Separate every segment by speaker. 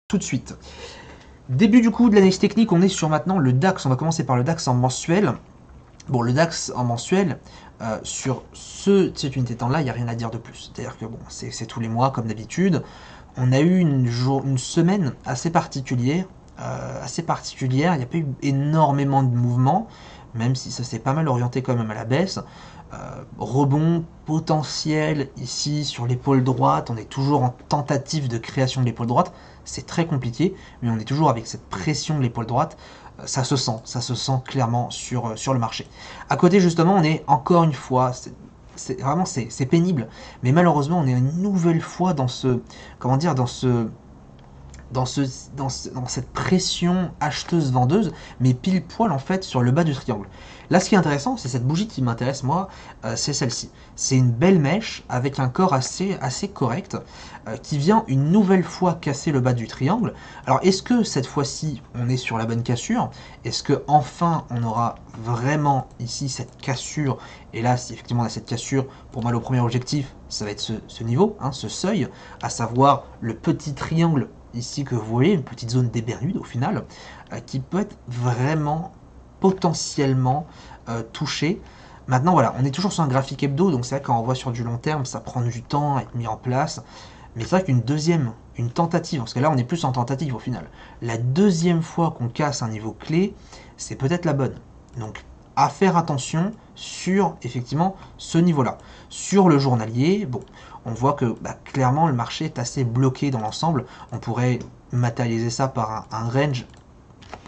Speaker 1: Tout de suite. Début du coup de l'analyse technique, on est sur maintenant le DAX. On va commencer par le DAX en mensuel. Bon, le DAX en mensuel, sur cette unité de temps là, il n'y a rien à dire de plus. C'est-à-dire que bon, c'est tous les mois comme d'habitude. On a eu une semaine assez particulière. Il n'y a pas eu énormément de mouvements, même si ça s'est pas mal orienté quand même à la baisse. Rebond potentiel ici sur l'épaule droite, on est toujours en tentative de création de l'épaule droite, c'est très compliqué, mais on est toujours avec cette pression de l'épaule droite, ça se sent clairement sur le marché. À côté justement, on est encore une fois, c'est pénible, mais malheureusement on est une nouvelle fois dans ce, comment dire, dans cette pression acheteuse-vendeuse, mais pile poil en fait sur le bas du triangle. Là, ce qui est intéressant, c'est cette bougie qui m'intéresse moi, c'est celle-ci. C'est une belle mèche avec un corps assez correct qui vient une nouvelle fois casser le bas du triangle. Alors, est-ce que cette fois-ci, on est sur la bonne cassure? Est-ce que enfin, on aura vraiment ici cette cassure? Et là, si effectivement on a cette cassure, pour moi, le premier objectif, ça va être ce niveau, hein, ce seuil, à savoir le petit triangle ici que vous voyez, une petite zone des Bermudes au final, qui peut être vraiment potentiellement touchée. Maintenant voilà, on est toujours sur un graphique hebdo, donc c'est vrai quand on voit sur du long terme, ça prend du temps à être mis en place. Mais c'est vrai une tentative, parce que là on est plus en tentative au final. La deuxième fois qu'on casse un niveau clé, c'est peut-être la bonne. Donc à faire attention sur effectivement ce niveau-là. Sur le journalier, bon, on voit que clairement le marché est assez bloqué dans l'ensemble. On pourrait matérialiser ça par un range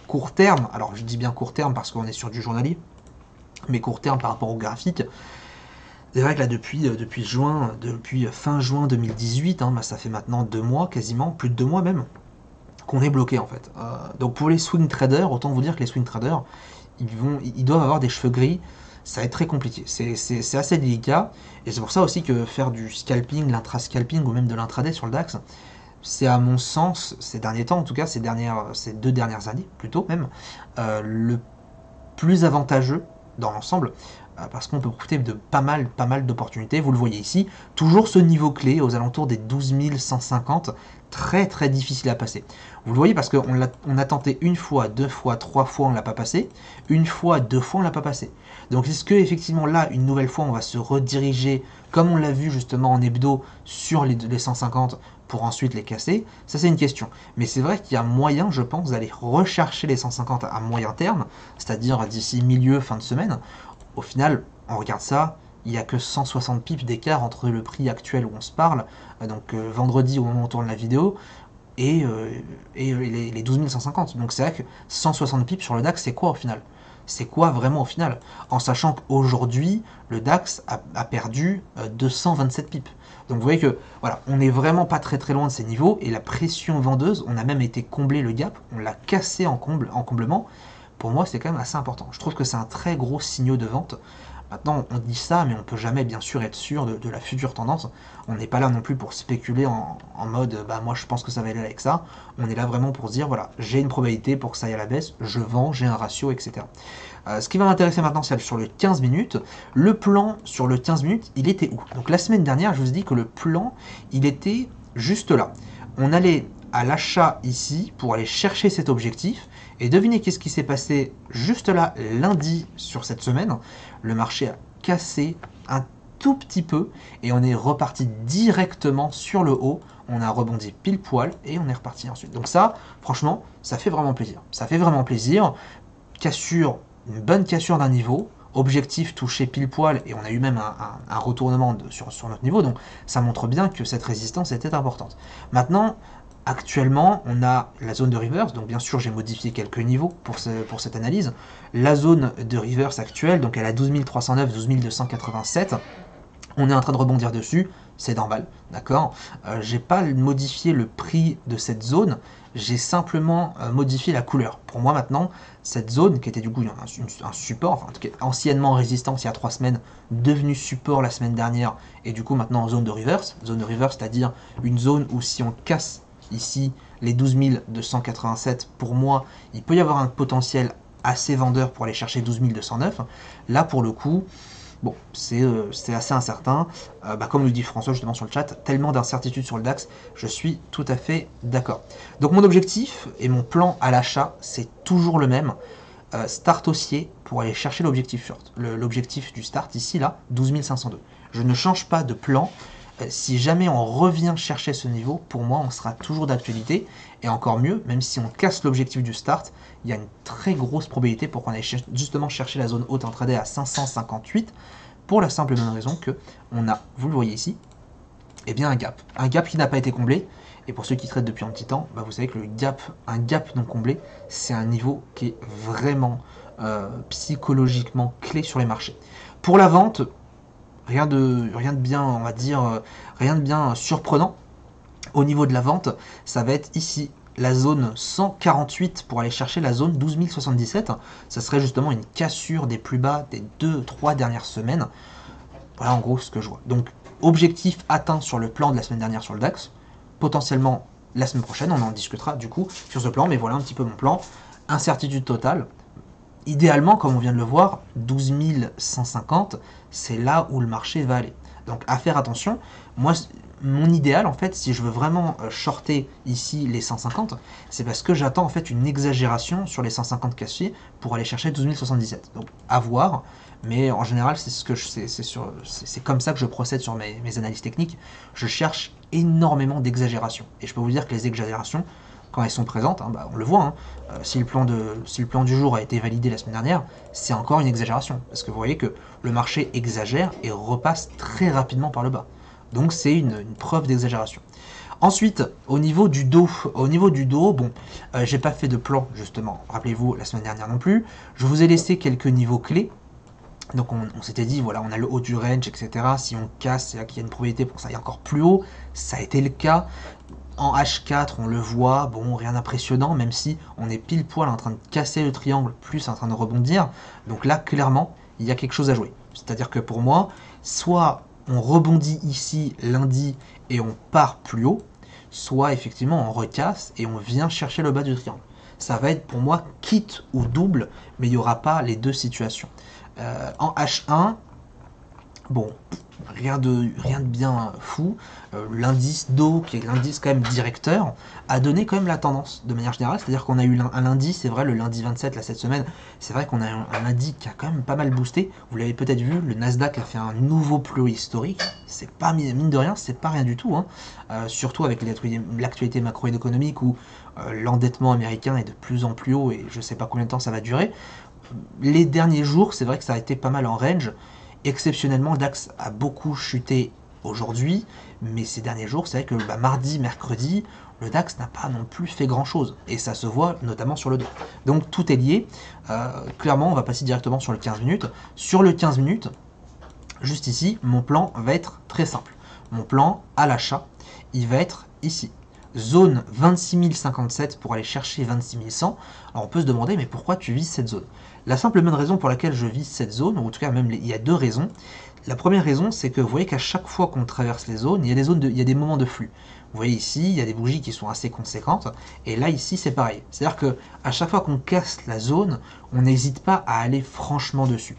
Speaker 1: court terme. Alors je dis bien court terme parce qu'on est sur du journalier, mais court terme par rapport au graphique. C'est vrai que là depuis fin juin 2018, hein, ça fait maintenant 2 mois quasiment, plus de 2 mois même, qu'on est bloqué en fait. Donc pour les swing traders, autant vous dire que les swing traders, ils doivent avoir des cheveux gris. Ça va être très compliqué, c'est assez délicat, et c'est pour ça aussi que faire du scalping, l'intra-scalping ou même de l'intraday sur le DAX, c'est à mon sens, ces derniers temps en tout cas, ces 2 dernières années plutôt même, le plus avantageux dans l'ensemble, parce qu'on peut profiter de pas mal d'opportunités. Vous le voyez ici, toujours ce niveau clé aux alentours des 12 150, très difficile à passer. Vous le voyez parce qu'on a tenté une fois, 2 fois, 3 fois, on ne l'a pas passé, une fois, 2 fois, on ne l'a pas passé. Donc est-ce que effectivement là, une nouvelle fois, on va se rediriger, comme on l'a vu justement en hebdo, sur les 150 pour ensuite les casser? Ça c'est une question. Mais c'est vrai qu'il y a moyen, je pense, d'aller rechercher les 150 à moyen terme, c'est-à-dire d'ici milieu, fin de semaine. Au final, on regarde ça, il n'y a que 160 pips d'écart entre le prix actuel où on se parle, donc vendredi au moment où on tourne la vidéo, et les 12 150. Donc c'est vrai que 160 pips sur le DAX, c'est quoi au final? C'est quoi vraiment au final? En sachant qu'aujourd'hui, le DAX a perdu 227 pips. Donc vous voyez que voilà, on n'est vraiment pas très loin de ces niveaux, et la pression vendeuse, on a même été combler le gap, on l'a cassé en comblement. Pour moi, c'est quand même assez important. Je trouve que c'est un très gros signal de vente. Maintenant, on dit ça, mais on ne peut jamais, bien sûr, être sûr de la future tendance. On n'est pas là non plus pour spéculer en mode « moi, je pense que ça va aller avec ça ». On est là vraiment pour se dire « voilà, j'ai une probabilité pour que ça aille à la baisse, je vends, j'ai un ratio, etc. » Ce qui va m'intéresser maintenant, c'est sur le 15 minutes. Le plan sur le 15 minutes, il était où? Donc la semaine dernière, je vous ai dit que le plan, il était juste là. On allait à l'achat ici pour aller chercher cet objectif. Et devinez qu'est-ce qui s'est passé juste là, lundi, sur cette semaine. Le marché a cassé un tout petit peu et on est reparti directement sur le haut. On a rebondi pile poil et on est reparti ensuite. Donc ça, franchement, ça fait vraiment plaisir. Ça fait vraiment plaisir. Cassure, une bonne cassure d'un niveau. Objectif touché pile poil, et on a eu même un retournement sur notre niveau. Donc ça montre bien que cette résistance était importante. Maintenant, actuellement, on a la zone de reverse, donc bien sûr j'ai modifié quelques niveaux pour cette analyse. La zone de reverse actuelle, donc elle a 12 309, 12 287, on est en train de rebondir dessus, c'est normal, d'accord. J'ai pas modifié le prix de cette zone, j'ai simplement modifié la couleur. Pour moi maintenant, cette zone, qui était du coup un support, enfin en tout cas anciennement résistance il y a 3 semaines, devenu support la semaine dernière, et du coup maintenant zone de reverse, c'est-à-dire une zone où si on casse ici les 12 287, pour moi, il peut y avoir un potentiel assez vendeur pour aller chercher 12 209. Là, pour le coup, bon, c'est assez incertain. Comme nous dit François justement sur le chat, tellement d'incertitudes sur le DAX, je suis tout à fait d'accord. Donc mon objectif et mon plan à l'achat, c'est toujours le même. Start haussier pour aller chercher l'objectif short. L'objectif du start ici, là, 12 502. Je ne change pas de plan. Si jamais on revient chercher ce niveau, pour moi, on sera toujours d'actualité. Et encore mieux, même si on casse l'objectif du start, il y a une très grosse probabilité pour qu'on aille justement chercher la zone haute intraday à 558, pour la simple et bonne raison que on a, vous le voyez ici, eh bien un gap. Un gap qui n'a pas été comblé. Et pour ceux qui traitent depuis un petit temps, vous savez que un gap non comblé, c'est un niveau qui est vraiment psychologiquement clé sur les marchés. Pour la vente, rien de bien, on va dire, rien de bien surprenant. Au niveau de la vente, ça va être ici la zone 148 pour aller chercher la zone 12 077. Ça serait justement une cassure des plus bas des 2-3 dernières semaines. Voilà en gros ce que je vois. Donc objectif atteint sur le plan de la semaine dernière sur le DAX. Potentiellement la semaine prochaine, on en discutera du coup sur ce plan, mais voilà un petit peu mon plan. Incertitude totale. Idéalement, comme on vient de le voir, 12 150, c'est là où le marché va aller. Donc à faire attention. Moi, mon idéal en fait, si je veux vraiment shorter ici les 150, c'est parce que j'attends en fait une exagération sur les 150 cachés pour aller chercher 12 077. Donc à voir, mais en général c'est comme ça que je procède sur mes analyses techniques. Je cherche énormément d'exagération. Et je peux vous dire que les exagérations, quand elles sont présentes, on le voit, si le plan du jour a été validé la semaine dernière, c'est encore une exagération. Parce que vous voyez que le marché exagère et repasse très rapidement par le bas. Donc c'est une preuve d'exagération. Ensuite, au niveau du dos, bon, j'ai pas fait de plan justement, rappelez-vous, la semaine dernière non plus. Je vous ai laissé quelques niveaux clés. Donc on s'était dit, voilà, on a le haut du range, etc. Si on casse, c'est là qu'il y a une probabilité pour que ça aille encore plus haut. Ça a été le cas. En H4, on le voit, bon, rien d'impressionnant, même si on est pile poil en train de casser le triangle, plus en train de rebondir. Donc là, clairement, il y a quelque chose à jouer. C'est-à-dire que pour moi, soit on rebondit ici lundi et on part plus haut, soit effectivement on recasse et on vient chercher le bas du triangle. Ça va être pour moi quitte ou double, mais il n'y aura pas les deux situations. En H1, bon, rien de bien fou. L'indice DO, qui est l'indice quand même directeur, a donné quand même la tendance de manière générale. C'est-à-dire qu'on a eu un lundi, c'est vrai, le lundi 27, là, cette semaine, c'est vrai qu'on a un lundi qui a quand même pas mal boosté. Vous l'avez peut-être vu, le Nasdaq a fait un nouveau plus haut historique. C'est pas, mine de rien, c'est pas rien du tout. Surtout avec l'actualité macroéconomique où l'endettement américain est de plus en plus haut et je sais pas combien de temps ça va durer. Les derniers jours, c'est vrai que ça a été pas mal en range. Exceptionnellement, le DAX a beaucoup chuté aujourd'hui, mais ces derniers jours, c'est vrai que mardi, mercredi, le DAX n'a pas non plus fait grand-chose. Et ça se voit notamment sur le dos. Donc tout est lié. Clairement, on va passer directement sur le 15 minutes. Sur le 15 minutes, juste ici, mon plan va être très simple. Mon plan à l'achat, il va être ici. Zone 26 057 pour aller chercher 26 100. Alors on peut se demander, mais pourquoi tu vises cette zone? La simple et bonne raison pour laquelle je vise cette zone, ou en tout cas même il y a deux raisons. La première raison, c'est que vous voyez qu'à chaque fois qu'on traverse les zones, il y a des moments de flux. Vous voyez ici, il y a des bougies qui sont assez conséquentes, et là ici c'est pareil. C'est-à-dire que à chaque fois qu'on casse la zone, on n'hésite pas à aller franchement dessus.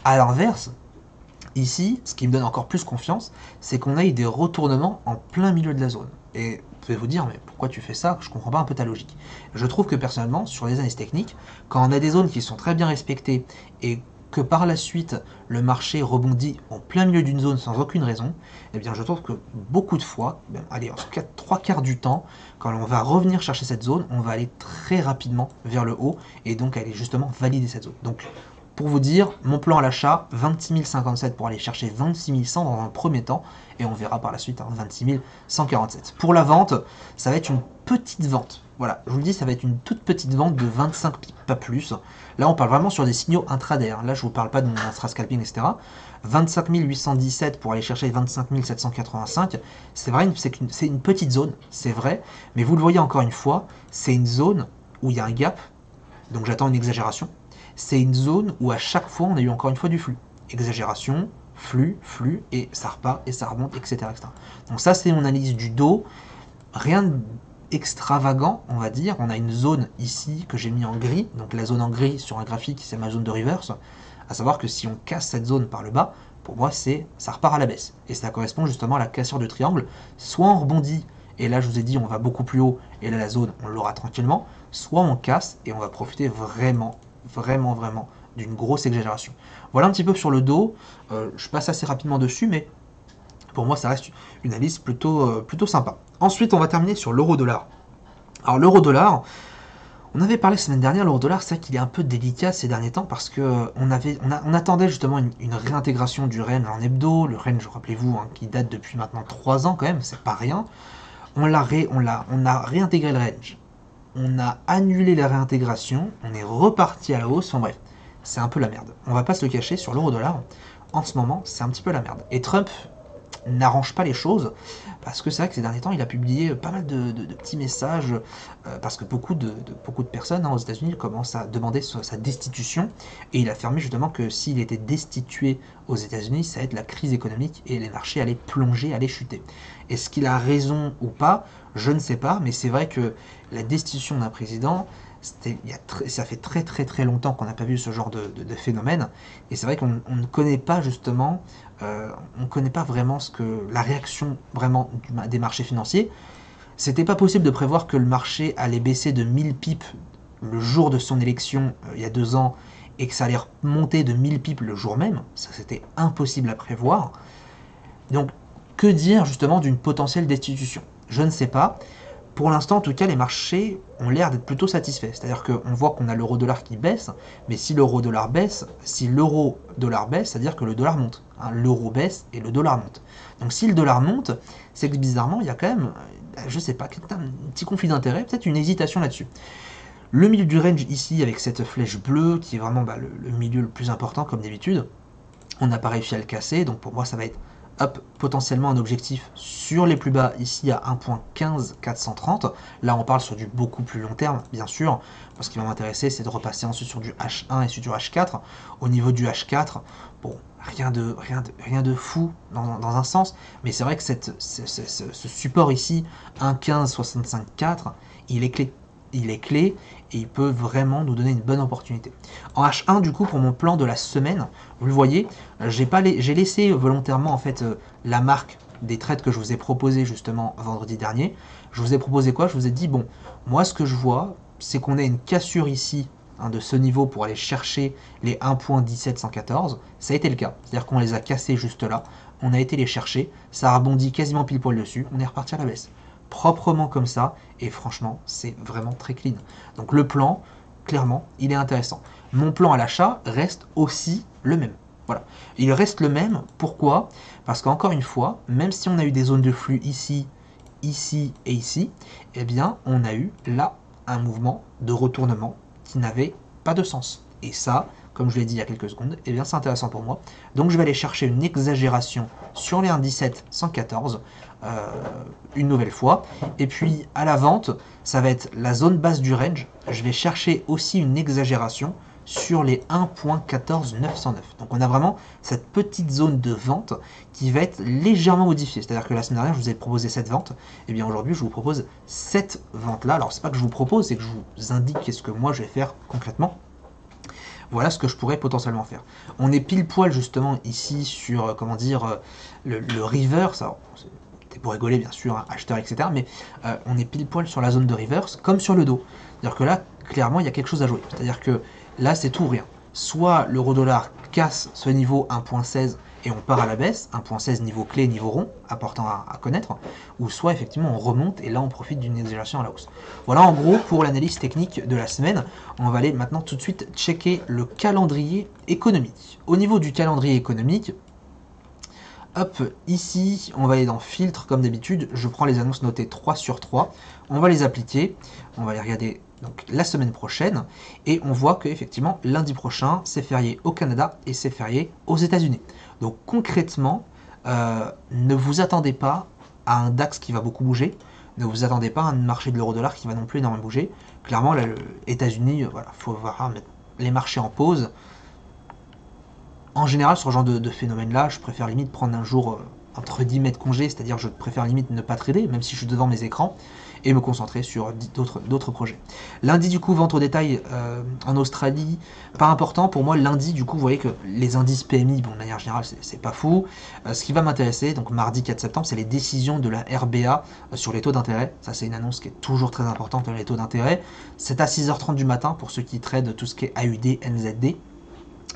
Speaker 1: À l'inverse, ici, ce qui me donne encore plus confiance, c'est qu'on a eu des retournements en plein milieu de la zone. Et vous pouvez vous dire, mais pourquoi tu fais ça? Je comprends pas un peu ta logique. Je trouve que personnellement, sur les analyses techniques, quand on a des zones qui sont très bien respectées et que par la suite le marché rebondit en plein milieu d'une zone sans aucune raison, eh bien je trouve que beaucoup de fois, allez, en tout cas 3/4 du temps, quand on va revenir chercher cette zone, on va aller très rapidement vers le haut et donc aller justement valider cette zone. Donc pour vous dire, mon plan à l'achat, 26 057 pour aller chercher 26 100 dans un premier temps, et on verra par la suite 26 147. Pour la vente, ça va être une petite vente. Voilà, je vous le dis, ça va être une toute petite vente de 25 pips, pas plus. Là, on parle vraiment sur des signaux intraday. Là, je ne vous parle pas de mon intra-scalping, etc. 25 817 pour aller chercher 25 785. C'est vrai, c'est une petite zone, c'est vrai, mais vous le voyez encore une fois, c'est une zone où il y a un gap, donc j'attends une exagération. C'est une zone où à chaque fois on a eu encore une fois du flux. Exagération, flux, et ça repart, et ça remonte, etc. Donc ça c'est mon analyse du dos. Rien extravagant, on va dire. On a une zone ici que j'ai mis en gris, donc la zone en gris sur un graphique, c'est ma zone de reverse, à savoir que si on casse cette zone par le bas, pour moi, ça repart à la baisse. Et ça correspond justement à la cassure du triangle. Soit on rebondit, et là je vous ai dit on va beaucoup plus haut, et là la zone on l'aura tranquillement, soit on casse et on va profiter vraiment, vraiment, vraiment d'une grosse exagération. Voilà un petit peu sur le dos, je passe assez rapidement dessus, mais pour moi ça reste une analyse plutôt sympa. Ensuite on va terminer sur l'euro-dollar. Alors l'euro-dollar, on avait parlé la semaine dernière, l'euro-dollar, c'est vrai qu'il est un peu délicat ces derniers temps parce que on attendait justement une réintégration du range en hebdo, le range, rappelez-vous, hein, qui date depuis maintenant 3 ans quand même, c'est pas rien. On a réintégré le range, on a annulé la réintégration, on est reparti à la hausse, enfin bref, c'est un peu la merde. On va pas se le cacher, sur l'euro-dollar, en ce moment, c'est un petit peu la merde. Et Trump n'arrange pas les choses, parce que c'est vrai que ces derniers temps, il a publié pas mal de petits messages, parce que beaucoup de personnes aux États-Unis commencent à demander sa destitution, et il a affirmé justement que s'il était destitué aux États-Unis, ça va être la crise économique et les marchés allaient plonger, allaient chuter. Est-ce qu'il a raison ou pas? Je ne sais pas, mais c'est vrai que la destitution d'un président, ça fait très très très longtemps qu'on n'a pas vu ce genre de phénomène, et c'est vrai qu'on ne connaît pas justement, on ne connaît pas vraiment la réaction vraiment des marchés financiers. C'était pas possible de prévoir que le marché allait baisser de 1000 pips le jour de son élection il y a 2 ans, et que ça allait monter de 1000 pips le jour même. Ça, c'était impossible à prévoir. Donc, que dire justement d'une potentielle destitution? Je ne sais pas. Pour l'instant, en tout cas, les marchés ont l'air d'être plutôt satisfaits. C'est-à-dire qu'on voit qu'on a l'euro-dollar qui baisse, mais si l'euro-dollar baisse, c'est-à-dire que le dollar monte. Hein, l'euro baisse et le dollar monte. Donc si le dollar monte, c'est que bizarrement, il y a quand même, je sais pas, un petit conflit d'intérêts, peut-être une hésitation là-dessus. Le milieu du range ici, avec cette flèche bleue, qui est vraiment le milieu le plus important, comme d'habitude, on n'a pas réussi à le casser, donc pour moi, ça va être potentiellement un objectif sur les plus bas ici à 1.15 430. Là on parle sur du beaucoup plus long terme bien sûr. Moi ce qui va m'intéresser c'est de repasser ensuite sur du H1 et sur du H4. Au niveau du H4, bon, rien de fou dans un sens, mais c'est vrai que ce support ici 1.15 65 4, il est clé et il peut vraiment nous donner une bonne opportunité. En H1 du coup pour mon plan de la semaine, vous le voyez, j'ai laissé volontairement en fait la marque des trades que je vous ai proposé justement vendredi dernier. Je vous ai proposé quoi? Je vous ai dit bon, moi ce que je vois c'est qu'on a une cassure ici, hein, de ce niveau pour aller chercher les 1.17 114. Ça a été le cas, c'est-à-dire qu'on les a cassés juste là, on a été les chercher, ça a rebondi quasiment pile poil dessus, on est reparti à la baisse. Proprement comme ça, et franchement, c'est vraiment très clean. Donc le plan, clairement, il est intéressant. Mon plan à l'achat reste aussi le même. Voilà. Il reste le même, pourquoi? Parce qu'encore une fois, même si on a eu des zones de flux ici, ici et ici, eh bien, on a eu là un mouvement de retournement qui n'avait pas de sens. Et ça, comme je l'ai dit il y a quelques secondes, eh bien c'est intéressant pour moi. Donc je vais aller chercher une exagération sur les 1,17 114 une nouvelle fois. Et puis à la vente, ça va être la zone basse du range. Je vais chercher aussi une exagération sur les 1.14 909. Donc on a vraiment cette petite zone de vente qui va être légèrement modifiée. C'est-à-dire que la semaine dernière, je vous ai proposé cette vente. Et bien aujourd'hui, je vous propose cette vente-là. Alors c'est pas que je vous propose, c'est que je vous indique qu'est-ce que moi je vais faire concrètement. Voilà ce que je pourrais potentiellement faire. On est pile poil justement ici sur, comment dire, le reverse. Alors, c'était pour rigoler bien sûr, hein, acheteur, etc. Mais on est pile poil sur la zone de reverse comme sur le dos. C'est-à-dire que là, clairement, il y a quelque chose à jouer. C'est-à-dire que là, c'est tout ou rien. Soit l'euro-dollar casse ce niveau 1.16 et on part à la baisse, 1.16 niveau clé, niveau rond, important à connaître, ou soit effectivement on remonte et là on profite d'une exagération à la hausse. Voilà en gros pour l'analyse technique de la semaine. On va aller maintenant tout de suite checker le calendrier économique. Au niveau du calendrier économique, hop, ici, on va aller dans filtre comme d'habitude, je prends les annonces notées 3 sur 3, on va les appliquer, on va les regarder donc la semaine prochaine, et on voit que effectivement lundi prochain, c'est férié au Canada et c'est férié aux États-Unis. Donc concrètement, ne vous attendez pas à un DAX qui va beaucoup bouger, ne vous attendez pas à un marché de l'euro-dollar qui va non plus énormément bouger. Clairement, les États-Unis, voilà, faut voir mettre les marchés en pause. En général, sur ce genre de phénomène-là, je préfère limite prendre un jour entre guillemets de congé, c'est-à-dire je préfère limite ne pas trader, même si je suis devant mes écrans, et me concentrer sur d'autres projets. Lundi, du coup, vente au détail en Australie, pas important. Pour moi, lundi, du coup, vous voyez que les indices PMI, bon, de manière générale, c'est pas fou. Ce qui va m'intéresser, donc mardi 4 septembre, c'est les décisions de la RBA sur les taux d'intérêt. Ça, c'est une annonce qui est toujours très importante, les taux d'intérêt. C'est à 6h30 du matin pour ceux qui tradent tout ce qui est AUD, NZD.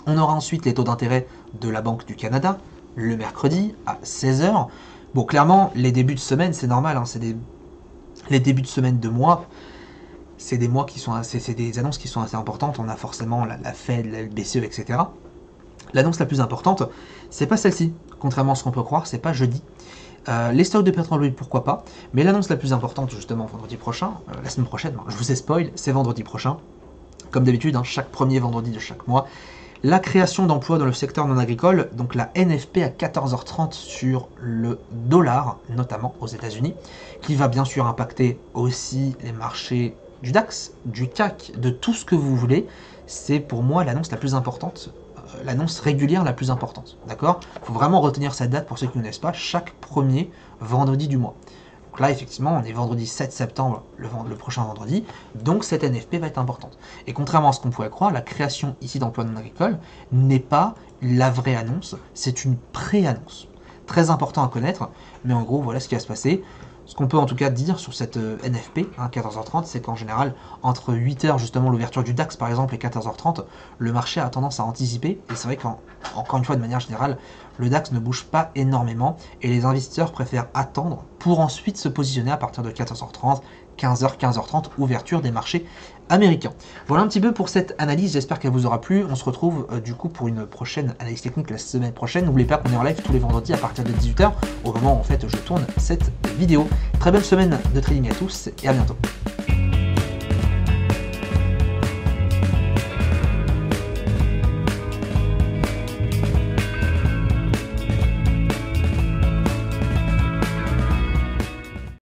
Speaker 1: On aura ensuite les taux d'intérêt de la Banque du Canada, le mercredi à 16h. Bon, clairement, les débuts de semaine, c'est normal, hein, les débuts de semaine de mois, c'est des mois qui sont c'est des annonces qui sont assez importantes. On a forcément la Fed, la BCE, etc. L'annonce la plus importante, c'est pas celle-ci, contrairement à ce qu'on peut croire, c'est pas jeudi. Les stocks de pétrole, oui, pourquoi pas, mais l'annonce la plus importante, justement, vendredi prochain, la semaine prochaine, je vous ai spoil, c'est vendredi prochain. Comme d'habitude, hein, chaque premier vendredi de chaque mois, la création d'emplois dans le secteur non agricole, donc la NFP à 14h30 sur le dollar, notamment aux États-Unis, qui va bien sûr impacter aussi les marchés du DAX, du CAC, de tout ce que vous voulez. C'est pour moi l'annonce la plus importante, l'annonce régulière la plus importante. D'accord ? Il faut vraiment retenir cette date pour ceux qui ne connaissent pas, chaque premier vendredi du mois. Donc là, effectivement, on est vendredi 7 septembre, le prochain vendredi, donc cette NFP va être importante. Et contrairement à ce qu'on pourrait croire, la création ici d'emplois non agricoles n'est pas la vraie annonce, c'est une pré-annonce. Très important à connaître, mais en gros, voilà ce qui va se passer. Ce qu'on peut en tout cas dire sur cette NFP, 14h30, c'est qu'en général, entre 8h justement l'ouverture du DAX par exemple et 14h30, le marché a tendance à anticiper. Et c'est vrai qu'encore une fois, de manière générale, le DAX ne bouge pas énormément et les investisseurs préfèrent attendre pour ensuite se positionner à partir de 14h30, 15h, 15h30, ouverture des marchés américains. Voilà un petit peu pour cette analyse, j'espère qu'elle vous aura plu. On se retrouve du coup pour une prochaine analyse technique la semaine prochaine. N'oubliez pas qu'on est en live tous les vendredis à partir de 18h, au moment où en fait je tourne cette vidéo. Très belle semaine de trading à tous et à bientôt.